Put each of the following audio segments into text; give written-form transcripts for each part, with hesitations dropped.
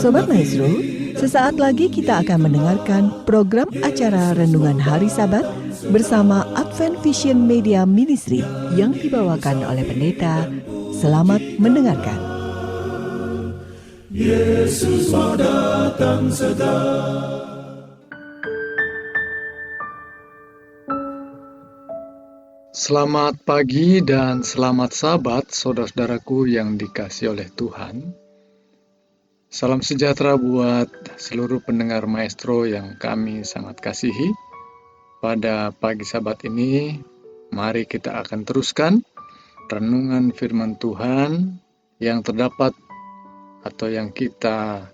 Sobat Maestro, sesaat lagi kita akan mendengarkan program acara Renungan Hari Sabat bersama Advent Vision Media Ministry yang dibawakan oleh pendeta. Selamat mendengarkan. Yesus mau datang segera. Selamat pagi dan selamat Sabat, saudara-saudaraku yang dikasihi oleh Tuhan. Salam sejahtera buat seluruh pendengar Maestro yang kami sangat kasihi. Pada pagi Sabat ini, mari kita akan teruskan renungan firman Tuhan yang terdapat atau yang kita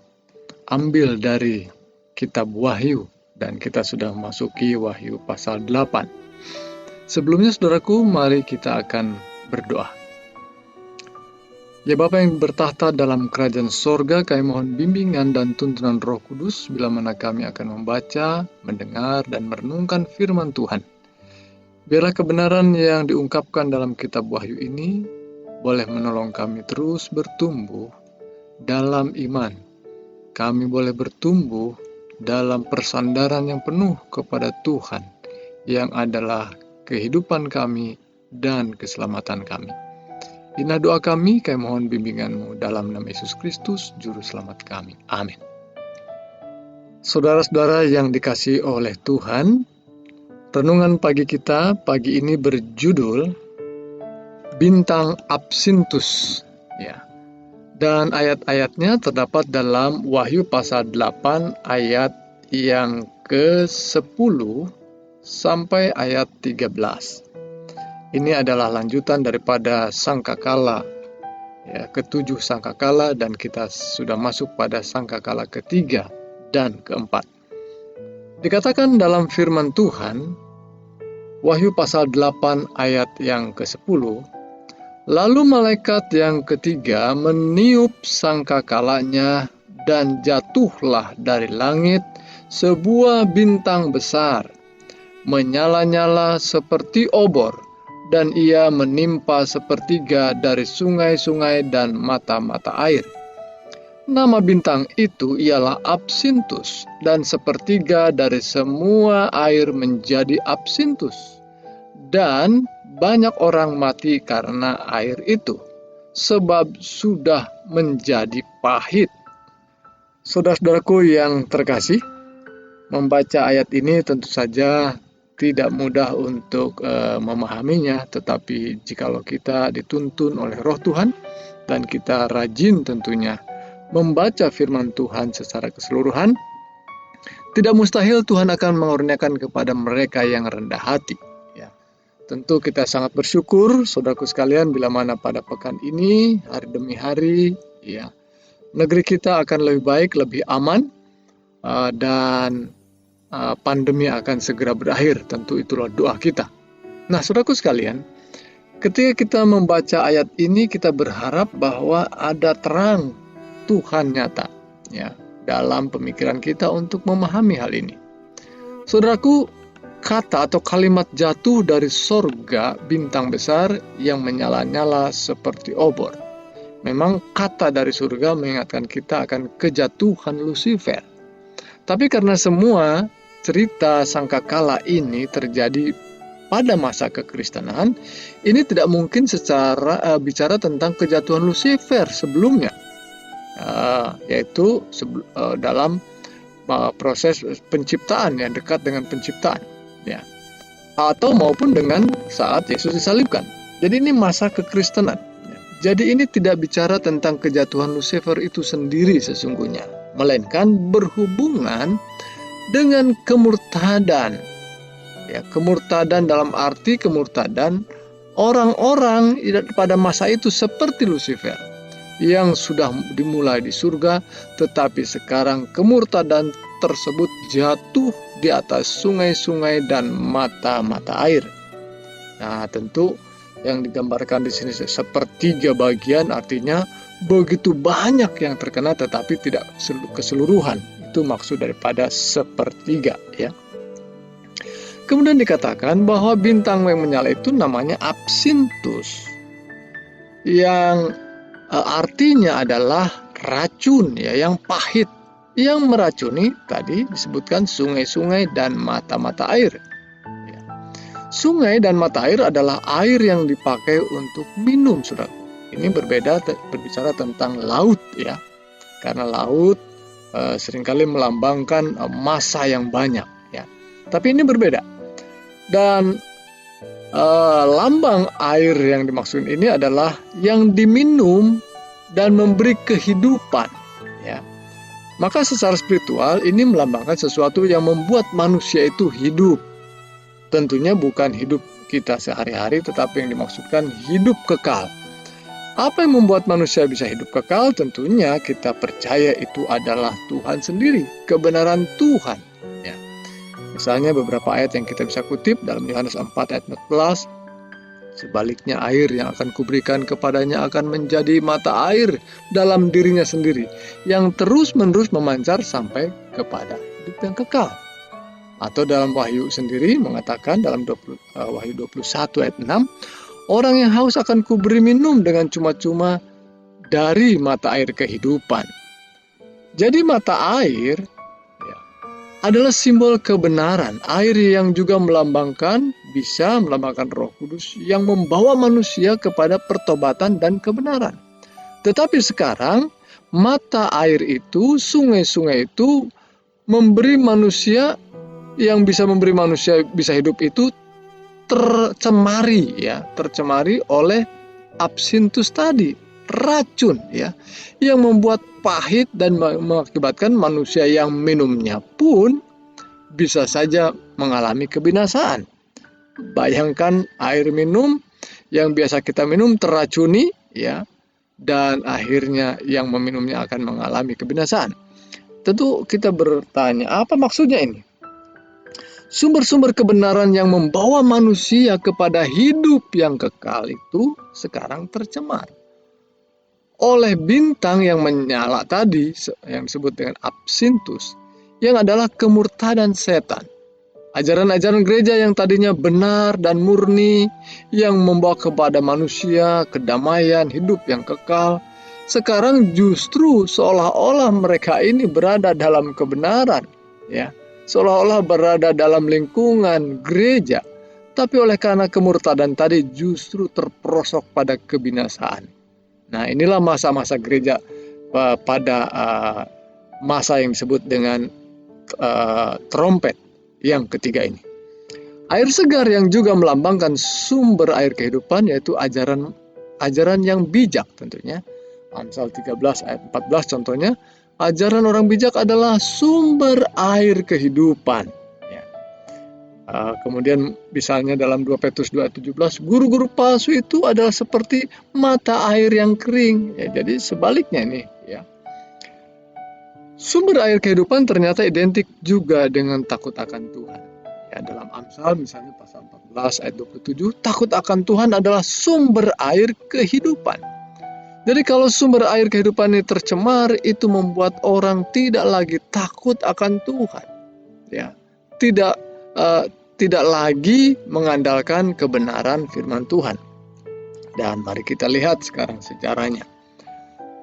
ambil dari kitab Wahyu, dan kita sudah memasuki Wahyu pasal 8. Sebelumnya saudaraku, mari kita akan berdoa. Ya Bapa yang bertahta dalam kerajaan sorga, kami mohon bimbingan dan tuntunan Roh Kudus bila mana kami akan membaca, mendengar, dan merenungkan firman Tuhan. Biarlah kebenaran yang diungkapkan dalam kitab Wahyu ini boleh menolong kami terus bertumbuh dalam iman. Kami boleh bertumbuh dalam persandaran yang penuh kepada Tuhan, yang adalah kehidupan kami dan keselamatan kami. Inilah doa kami mohon bimbingan-Mu dalam nama Yesus Kristus, Juru Selamat kami. Amin. Saudara-saudara yang dikasihi oleh Tuhan, renungan pagi kita pagi ini berjudul Bintang Absintus. Ya. Dan ayat-ayatnya terdapat dalam Wahyu pasal 8 ayat yang ke-10 sampai ayat 13. Ini adalah lanjutan daripada sangkakala, ya, ke-7 sangkakala, dan kita sudah masuk pada sangkakala ke-3 dan ke-4. Dikatakan dalam firman Tuhan, Wahyu pasal 8 ayat yang ke-10, lalu malaikat yang ketiga meniup sangkakalanya, dan jatuhlah dari langit sebuah bintang besar, menyala-nyala seperti obor, dan ia menimpa sepertiga dari sungai-sungai dan mata-mata air. Nama bintang itu ialah Absintus, dan sepertiga dari semua air menjadi absintus. Dan banyak orang mati karena air itu, sebab sudah menjadi pahit. Saudara-saudaraku yang terkasih, membaca ayat ini tentu saja tidak mudah untuk memahaminya, tetapi jikalau kita dituntun oleh Roh Tuhan dan kita rajin tentunya membaca firman Tuhan secara keseluruhan, tidak mustahil Tuhan akan mengurniakan kepada mereka yang rendah hati. Ya. Tentu kita sangat bersyukur, saudaraku sekalian, bila mana pada pekan ini, hari demi hari, ya, negeri kita akan lebih baik, lebih aman, dan pandemi akan segera berakhir. Tentu itulah doa kita. Nah, saudaraku sekalian, ketika kita membaca ayat ini, kita berharap bahwa ada terang Tuhan nyata, ya, dalam pemikiran kita untuk memahami hal ini. Saudaraku, kata atau kalimat jatuh dari sorga bintang besar yang menyala-nyala seperti obor. Memang kata dari surga mengingatkan kita akan kejatuhan Lucifer. Tapi karena semua cerita sangkakala ini terjadi pada masa kekristenan, ini tidak mungkin secara bicara tentang kejatuhan Lucifer sebelumnya, yaitu dalam proses penciptaan yang dekat dengan penciptaan, ya, atau maupun dengan saat Yesus disalibkan. Jadi ini masa kekristenan. Jadi ini tidak bicara tentang kejatuhan Lucifer itu sendiri sesungguhnya, melainkan berhubungan dengan kemurtadan. Ya, kemurtadan dalam arti kemurtadan orang-orang pada masa itu seperti Lucifer yang sudah dimulai di surga, tetapi sekarang kemurtadan tersebut jatuh di atas sungai-sungai dan mata-mata air. Nah, tentu yang digambarkan di sini sepertiga bagian, artinya begitu banyak yang terkena tetapi tidak keseluruhan. Itu maksud daripada sepertiga, ya. Kemudian dikatakan bahwa bintang yang menyala itu namanya Absintus, yang artinya adalah racun ya, yang pahit, yang meracuni tadi disebutkan sungai-sungai dan mata-mata air. Ya. Sungai dan mata air adalah air yang dipakai untuk minum, saudara. Ini berbicara tentang laut ya, karena laut seringkali melambangkan massa yang banyak ya. Tapi ini berbeda. Dan lambang air yang dimaksud ini adalah yang diminum dan memberi kehidupan ya. Maka secara spiritual ini melambangkan sesuatu yang membuat manusia itu hidup. Tentunya bukan hidup kita sehari-hari, tetapi yang dimaksudkan hidup kekal. Apa yang membuat manusia bisa hidup kekal? Tentunya kita percaya itu adalah Tuhan sendiri, kebenaran Tuhan ya. Misalnya beberapa ayat yang kita bisa kutip dalam Yohanes 4 ayat 14. Sebaliknya air yang akan kuberikan kepadanya akan menjadi mata air dalam dirinya sendiri, yang terus-menerus memancar sampai kepada hidup yang kekal. Atau dalam Wahyu sendiri mengatakan dalam Wahyu 21 ayat 6, orang yang haus akan kuberi minum dengan cuma-cuma dari mata air kehidupan. Jadi mata air adalah simbol kebenaran, air yang juga bisa melambangkan Roh Kudus yang membawa manusia kepada pertobatan dan kebenaran. Tetapi sekarang mata air itu, sungai-sungai itu memberi manusia bisa hidup itu tercemari oleh absintus tadi, racun ya, yang membuat pahit dan mengakibatkan manusia yang minumnya pun bisa saja mengalami kebinasaan. Bayangkan air minum yang biasa kita minum terracuni ya, dan akhirnya yang meminumnya akan mengalami kebinasaan. Tentu kita bertanya, apa maksudnya ini? Sumber-sumber kebenaran yang membawa manusia kepada hidup yang kekal itu sekarang tercemar oleh bintang yang menyala tadi, yang disebut dengan absintus, yang adalah kemurtadan setan. Ajaran-ajaran gereja yang tadinya benar dan murni, yang membawa kepada manusia kedamaian, hidup yang kekal, sekarang justru seolah-olah mereka ini berada dalam kebenaran, ya, seolah-olah berada dalam lingkungan gereja, tapi oleh karena kemurtadan tadi justru terperosok pada kebinasaan. Nah, inilah masa-masa gereja pada masa yang disebut dengan trompet yang ketiga ini. Air segar yang juga melambangkan sumber air kehidupan, yaitu ajaran yang bijak tentunya. Amsal 13 ayat 14 contohnya, ajaran orang bijak adalah sumber air kehidupan. Kemudian misalnya dalam 2 Petrus 2:17, guru-guru palsu itu adalah seperti mata air yang kering. Ya, jadi sebaliknya nih ya. Sumber air kehidupan ternyata identik juga dengan takut akan Tuhan. Ya, dalam Amsal misalnya pasal 14 ayat 27, takut akan Tuhan adalah sumber air kehidupan. Jadi kalau sumber air kehidupan ini tercemar, itu membuat orang tidak lagi takut akan Tuhan. Ya, tidak lagi mengandalkan kebenaran firman Tuhan. Dan mari kita lihat sekarang sejarahnya.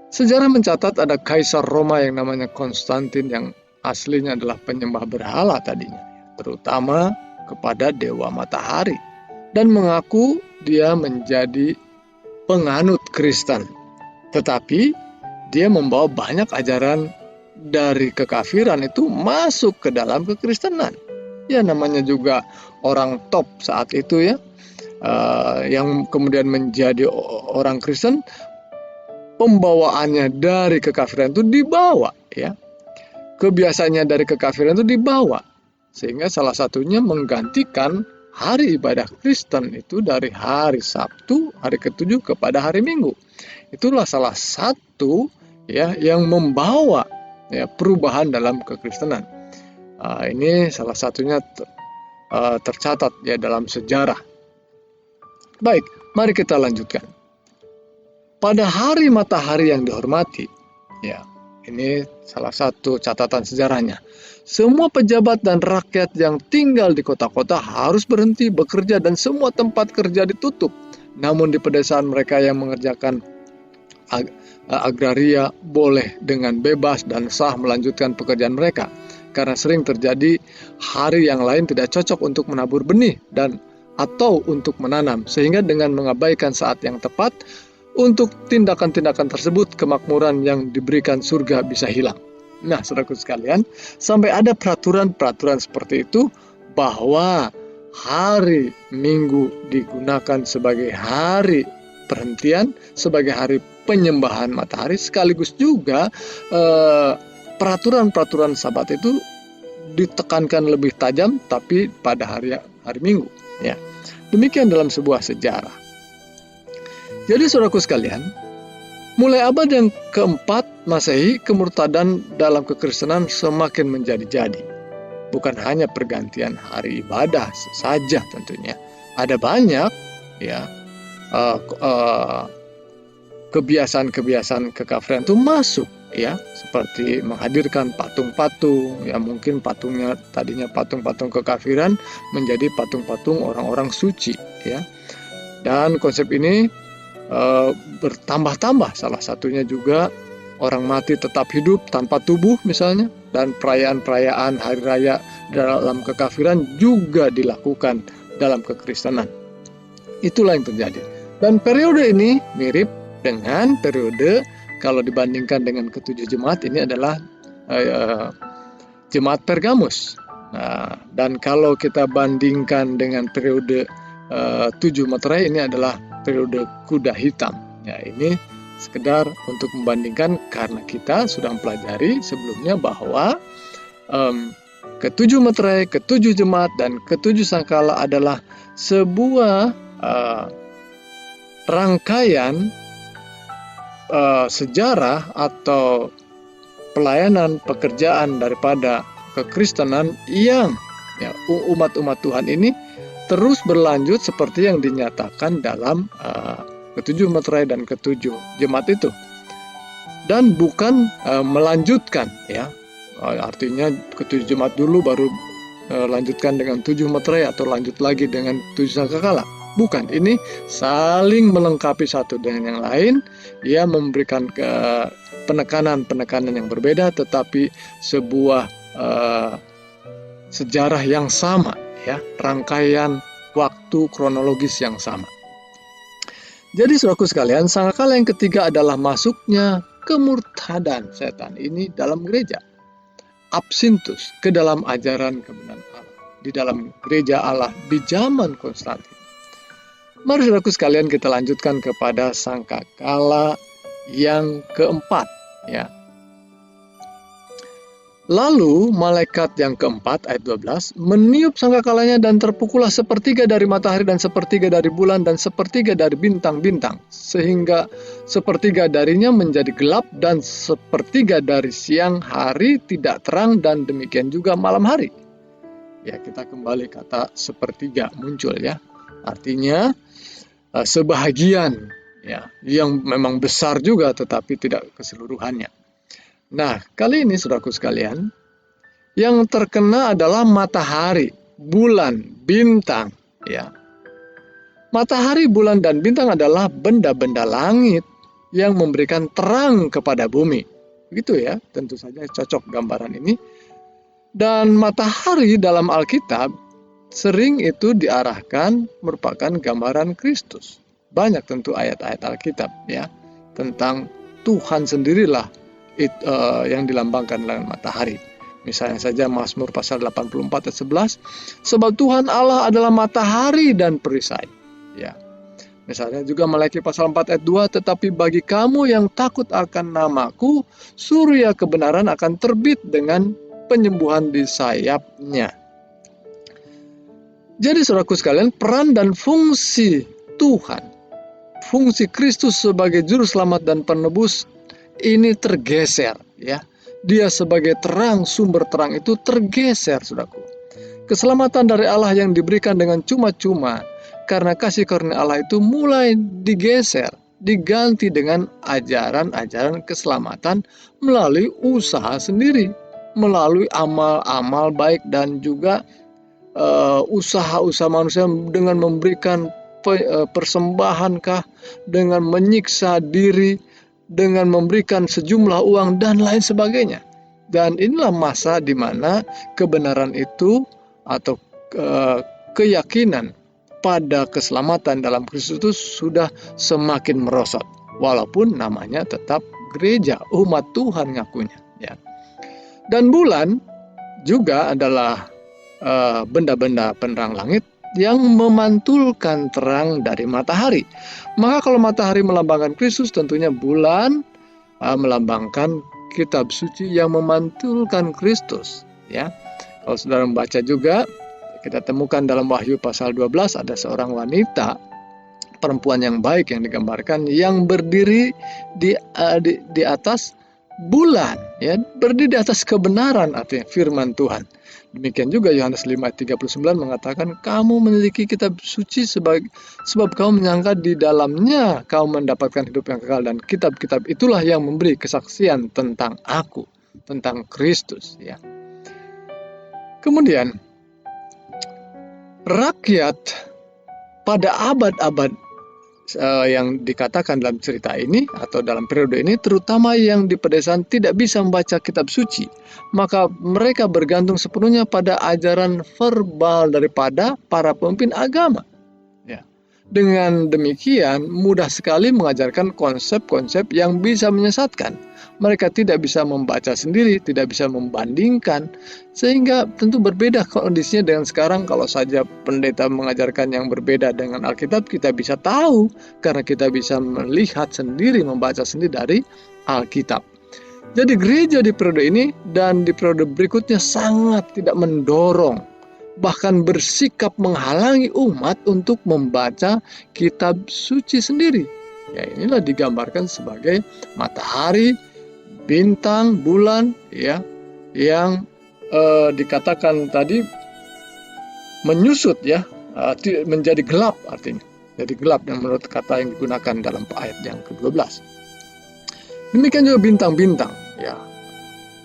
Sejarah mencatat ada kaisar Roma yang namanya Konstantin, yang aslinya adalah penyembah berhala tadinya, terutama kepada dewa matahari, dan mengaku dia menjadi penganut Kristen. Tetapi dia membawa banyak ajaran dari kekafiran itu masuk ke dalam kekristenan. Ya, namanya juga orang top saat itu ya, yang kemudian menjadi orang Kristen, pembawaannya dari kekafiran itu dibawa ya, kebiasaannya dari kekafiran itu dibawa, sehingga salah satunya menggantikan hari ibadah Kristen itu dari hari Sabtu, hari ke-7 kepada hari Minggu. Itulah salah satu ya yang membawa ya perubahan dalam kekristenan. Ini salah satunya tercatat ya dalam sejarah. Baik, mari kita lanjutkan. Pada hari matahari yang dihormati, ya, ini salah satu catatan sejarahnya. Semua pejabat dan rakyat yang tinggal di kota-kota harus berhenti bekerja dan semua tempat kerja ditutup. Namun di pedesaan mereka yang mengerjakan agraria boleh dengan bebas dan sah melanjutkan pekerjaan mereka. Karena sering terjadi hari yang lain tidak cocok untuk menabur benih dan atau untuk menanam, sehingga dengan mengabaikan saat yang tepat untuk tindakan-tindakan tersebut, kemakmuran yang diberikan surga bisa hilang. Nah, saudaraku sekalian, sampai ada peraturan-peraturan seperti itu bahwa hari Minggu digunakan sebagai hari perhentian, sebagai hari penyembahan matahari, sekaligus juga peraturan-peraturan Sabat itu ditekankan lebih tajam, tapi pada hari Minggu. Ya, demikian dalam sebuah sejarah. Jadi saudaraku sekalian, mulai abad yang keempat Masehi, kemurtadan dalam kekristenan semakin menjadi-jadi. Bukan hanya pergantian hari ibadah saja tentunya. Ada banyak ya kebiasaan-kebiasaan kekafiran itu masuk ya, seperti menghadirkan patung-patung, ya mungkin patungnya tadinya patung-patung kekafiran menjadi patung-patung orang-orang suci ya. Dan konsep ini bertambah-tambah, salah satunya juga orang mati tetap hidup tanpa tubuh misalnya, dan perayaan-perayaan hari raya dalam kekafiran juga dilakukan dalam kekristenan. Itulah yang terjadi. Dan periode ini mirip dengan periode, kalau dibandingkan dengan ketujuh jemaat, ini adalah jemaat Pergamus. Nah, dan kalau kita bandingkan dengan periode 7 Meterai, ini adalah periode kuda hitam. Ya, ini sekedar untuk membandingkan karena kita sudah mempelajari sebelumnya bahwa ketujuh Meterai, ketujuh jemaat, dan ketujuh sangkala adalah sebuah rangkaian sejarah atau pelayanan pekerjaan daripada kekristenan yang ya, umat-umat Tuhan ini terus berlanjut seperti yang dinyatakan dalam ketujuh Meterai dan ketujuh jemaat itu, dan bukan melanjutkan ya, artinya ketujuh jemaat dulu baru lanjutkan dengan 7 Meterai atau lanjut lagi dengan 7 sangkakala. Bukan, ini saling melengkapi satu dengan yang lain. Ia memberikan penekanan-penekanan yang berbeda, tetapi sebuah sejarah yang sama ya, rangkaian waktu kronologis yang sama. Jadi saudaraku sekalian, sangkakala yang ketiga adalah masuknya kemurtadan setan ini dalam gereja. Absintus, ke dalam ajaran kebenaran Allah, di dalam gereja Allah di zaman Konstantin. Mari saudaraku sekalian, kita lanjutkan kepada sangkakala yang keempat ya. Lalu malaikat yang keempat ayat 12 meniup sangkakalanya, dan terpukullah sepertiga dari matahari dan sepertiga dari bulan dan sepertiga dari bintang-bintang, sehingga sepertiga darinya menjadi gelap dan sepertiga dari siang hari tidak terang, dan demikian juga malam hari. Ya, kita kembali kata sepertiga muncul ya. Artinya sebahagian ya, yang memang besar juga tetapi tidak keseluruhannya. Nah, kali ini saudaraku sekalian, yang terkena adalah matahari, bulan, bintang ya. Matahari, bulan, dan bintang adalah benda-benda langit yang memberikan terang kepada bumi. Begitu ya, tentu saja cocok gambaran ini. Dan matahari dalam Alkitab sering itu diarahkan merupakan gambaran Kristus. Banyak tentu ayat-ayat Alkitab ya tentang Tuhan sendirilah yang dilambangkan dengan matahari. Misalnya saja Mazmur pasal 84 ayat 11, sebab Tuhan Allah adalah matahari dan perisai. Ya. Misalnya juga Malaki pasal 4 ayat 2, tetapi bagi kamu yang takut akan namaku, surya kebenaran akan terbit dengan penyembuhan di sayapnya. Jadi saudaraku sekalian, peran dan fungsi Tuhan, fungsi Kristus sebagai juru selamat dan penebus ini tergeser ya. Dia sebagai terang, sumber terang itu tergeser, saudaraku. Keselamatan dari Allah yang diberikan dengan cuma-cuma karena kasih karunia Allah itu mulai digeser, diganti dengan ajaran-ajaran keselamatan melalui usaha sendiri, melalui amal-amal baik dan juga usaha-usaha manusia dengan memberikan persembahankah, dengan menyiksa diri, dengan memberikan sejumlah uang dan lain sebagainya. Dan inilah masa di mana kebenaran itu atau keyakinan pada keselamatan dalam Kristus itu sudah semakin merosot. Walaupun namanya tetap gereja, umat Tuhan ngakunya. Ya. Dan bulan juga adalah benda-benda penerang langit yang memantulkan terang dari matahari. Maka kalau matahari melambangkan Kristus, tentunya bulan melambangkan kitab suci yang memantulkan Kristus. Ya, kalau saudara membaca juga, kita temukan dalam Wahyu pasal 12 ada seorang wanita, perempuan yang baik yang digambarkan, yang berdiri di atas bulan, ya, berdiri di atas kebenaran, artinya firman Tuhan. Demikian juga Yohanes 5:39 mengatakan, kamu memiliki kitab suci sebab kamu menyangka di dalamnya kamu mendapatkan hidup yang kekal, dan kitab-kitab itulah yang memberi kesaksian tentang aku, tentang Kristus. Ya. Kemudian rakyat pada abad-abad yang dikatakan dalam cerita ini atau dalam periode ini, terutama yang di pedesaan tidak bisa membaca kitab suci, maka mereka bergantung sepenuhnya pada ajaran verbal daripada para pemimpin agama. Ya. Dengan demikian mudah sekali mengajarkan konsep-konsep yang bisa menyesatkan. Mereka tidak bisa membaca sendiri, tidak bisa membandingkan, sehingga tentu berbeda kondisinya dengan sekarang. Kalau saja pendeta mengajarkan yang berbeda dengan Alkitab, kita bisa tahu karena kita bisa melihat sendiri, membaca sendiri dari Alkitab. Jadi gereja di periode ini dan di periode berikutnya sangat tidak mendorong, bahkan bersikap menghalangi umat untuk membaca kitab suci sendiri. Ya, inilah digambarkan sebagai matahari, bintang, bulan, ya, yang dikatakan tadi menyusut, ya, menjadi gelap artinya. Jadi gelap yang menurut kata yang digunakan dalam ayat yang ke-12. Demikian juga bintang-bintang, ya.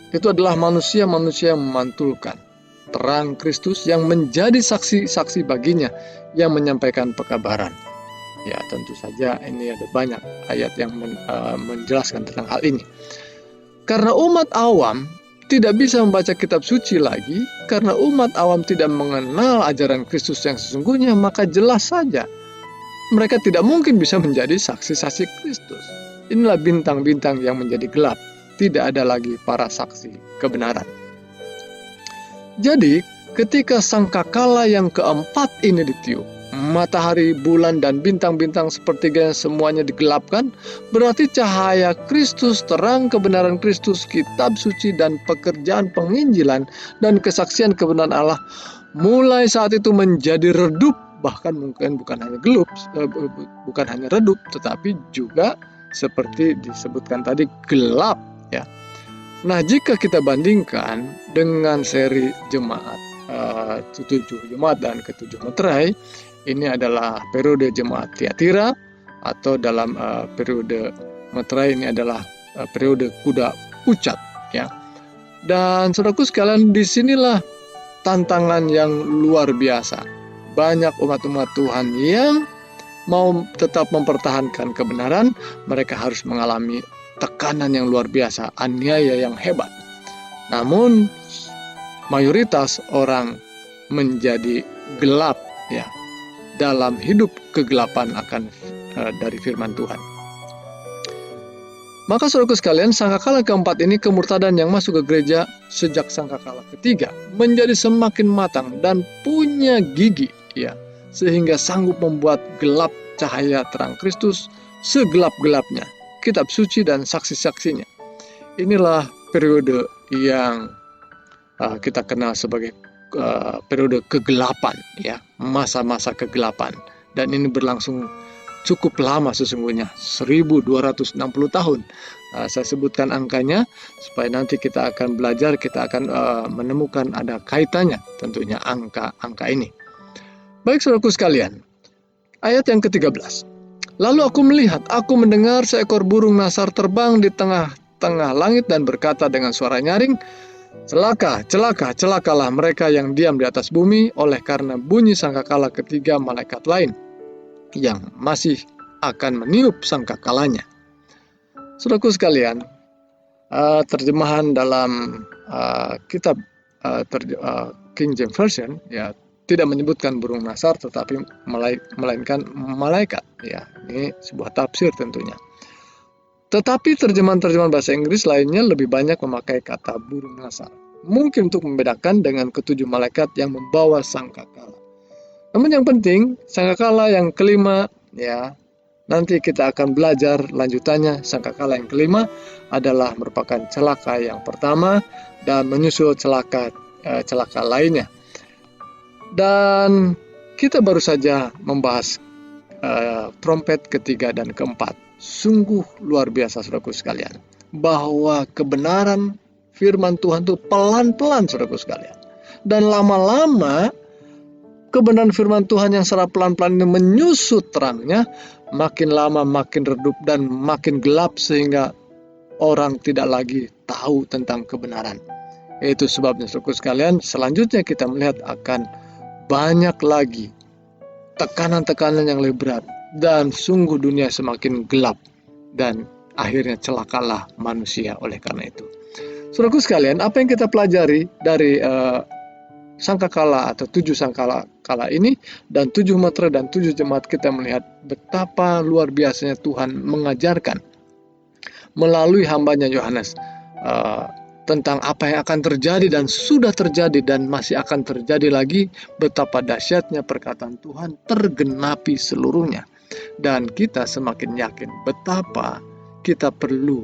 Itu adalah manusia-manusia yang memantulkan terang Kristus yang menjadi saksi-saksi baginya yang menyampaikan pekabaran. Ya, tentu saja ini ada banyak ayat yang menjelaskan tentang hal ini. Karena umat awam tidak bisa membaca kitab suci lagi, karena umat awam tidak mengenal ajaran Kristus yang sesungguhnya, maka jelas saja mereka tidak mungkin bisa menjadi saksi-saksi Kristus. Inilah bintang-bintang yang menjadi gelap. Tidak ada lagi para saksi kebenaran. Jadi, ketika sangkakala yang keempat ini ditiup, matahari, bulan, dan bintang-bintang sepertiganya semuanya digelapkan, berarti cahaya Kristus, terang kebenaran Kristus, kitab suci, dan pekerjaan penginjilan dan kesaksian kebenaran Allah mulai saat itu menjadi redup, bahkan mungkin bukan hanya redup, tetapi juga seperti disebutkan tadi gelap. Ya. Nah, jika kita bandingkan dengan seri jemaat, 7 jemaat dan ke-7 meterai, ini adalah periode jemaat Tiatira, atau dalam periode meterai ini adalah periode kuda pucat, ya. Dan saudaraku sekalian, disinilah tantangan yang luar biasa. Banyak umat-umat Tuhan yang mau tetap mempertahankan kebenaran, mereka harus mengalami tekanan yang luar biasa, aniaya yang hebat. Namun mayoritas orang menjadi gelap, ya, dalam hidup kegelapan akan dari firman Tuhan. Maka saudaraku sekalian, sangkakala keempat ini, kemurtadan yang masuk ke gereja sejak sangkakala ketiga menjadi semakin matang dan punya gigi, ya, sehingga sanggup membuat gelap cahaya terang Kristus segelap-gelapnya, kitab suci dan saksi-saksinya. Inilah periode yang kita kenal sebagai periode kegelapan, ya, masa-masa kegelapan, dan ini berlangsung cukup lama sesungguhnya, 1260 tahun. Saya sebutkan angkanya supaya nanti kita akan belajar, kita akan menemukan ada kaitannya tentunya angka ini. Baik saudaraku sekalian, ayat yang ke-13. Lalu aku melihat, aku mendengar seekor burung nasar terbang di tengah-tengah langit dan berkata dengan suara nyaring, celaka, celaka, celakalah mereka yang diam di atas bumi oleh karena bunyi sangkakala ketiga malaikat lain yang masih akan meniup sangkakalanya. Saudaraku sekalian, terjemahan dalam kitab King James Version ya tidak menyebutkan burung nasar, tetapi melainkan malaikat. Ya, ini sebuah tafsir tentunya. Tetapi terjemahan-terjemahan bahasa Inggris lainnya lebih banyak memakai kata burung nasar. Mungkin untuk membedakan dengan ketujuh malaikat yang membawa sangkakala. Namun yang penting, sangkakala yang kelima, ya, nanti kita akan belajar lanjutannya. Sangkakala yang kelima adalah merupakan celaka yang pertama dan menyusul celaka lainnya. Dan kita baru saja membahas trompet ketiga dan keempat. Sungguh luar biasa, saudaraku sekalian, bahwa kebenaran firman Tuhan itu pelan-pelan, saudaraku sekalian. Dan lama-lama kebenaran firman Tuhan yang secara pelan-pelan ini menyusut terangnya, makin lama makin redup dan makin gelap sehingga orang tidak lagi tahu tentang kebenaran. Itu sebabnya, saudaraku sekalian, selanjutnya kita melihat akan banyak lagi tekanan-tekanan yang lebih berat, dan sungguh dunia semakin gelap, dan akhirnya celakalah manusia oleh karena itu. Saudaraku sekalian, apa yang kita pelajari dari sangkakala atau 7 sangkakala ini dan 7 meter dan 7 jemaat, kita melihat betapa luar biasanya Tuhan mengajarkan melalui hambanya Yohanes tentang apa yang akan terjadi dan sudah terjadi dan masih akan terjadi lagi, betapa dahsyatnya perkataan Tuhan tergenapi seluruhnya. Dan kita semakin yakin betapa kita perlu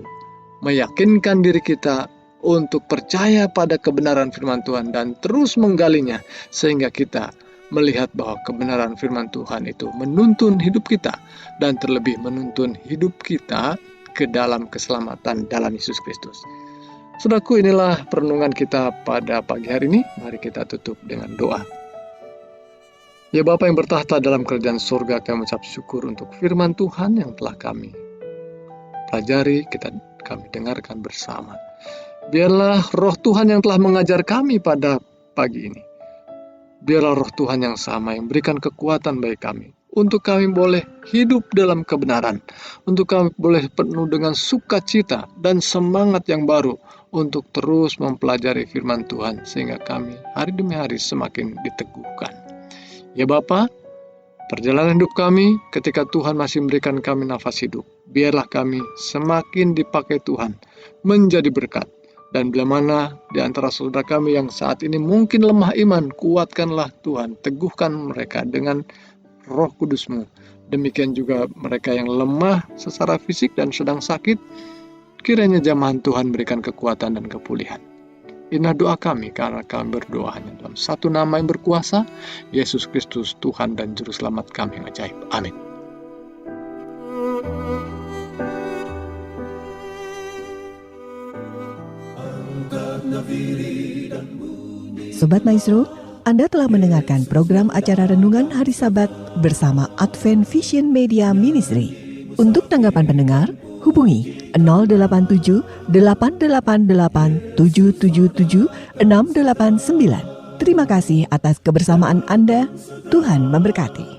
meyakinkan diri kita untuk percaya pada kebenaran firman Tuhan dan terus menggalinya, sehingga kita melihat bahwa kebenaran firman Tuhan itu menuntun hidup kita dan terlebih menuntun hidup kita ke dalam keselamatan dalam Yesus Kristus. Saudaraku, inilah perenungan kita pada pagi hari ini. Mari kita tutup dengan doa. Ya Bapa yang bertahta dalam kerajaan surga, kami mengucap syukur untuk firman Tuhan yang telah kami pelajari, kami dengarkan bersama. Biarlah roh Tuhan yang telah mengajar kami pada pagi ini, biarlah roh Tuhan yang sama yang berikan kekuatan bagi kami, untuk kami boleh hidup dalam kebenaran, untuk kami boleh penuh dengan sukacita dan semangat yang baru, untuk terus mempelajari firman Tuhan, sehingga kami hari demi hari semakin diteguhkan. Ya Bapa, perjalanan hidup kami ketika Tuhan masih memberikan kami nafas hidup, biarlah kami semakin dipakai Tuhan menjadi berkat. Dan bila mana di antara saudara kami yang saat ini mungkin lemah iman, kuatkanlah Tuhan, teguhkan mereka dengan Roh Kudus-Mu. Demikian juga mereka yang lemah secara fisik dan sedang sakit, kiranya jamahan Tuhan berikan kekuatan dan kepulihan. Inilah doa kami, karena kami berdoa hanya dalam satu nama yang berkuasa, Yesus Kristus, Tuhan dan Juru Selamat kami yang ajaib. Amin. Sobat Maestro, Anda telah mendengarkan program acara Renungan Hari Sabat bersama Advent Vision Media Ministry. Untuk tanggapan pendengar, hubungi 087 888 777 689. Terima kasih atas kebersamaan Anda. Tuhan memberkati.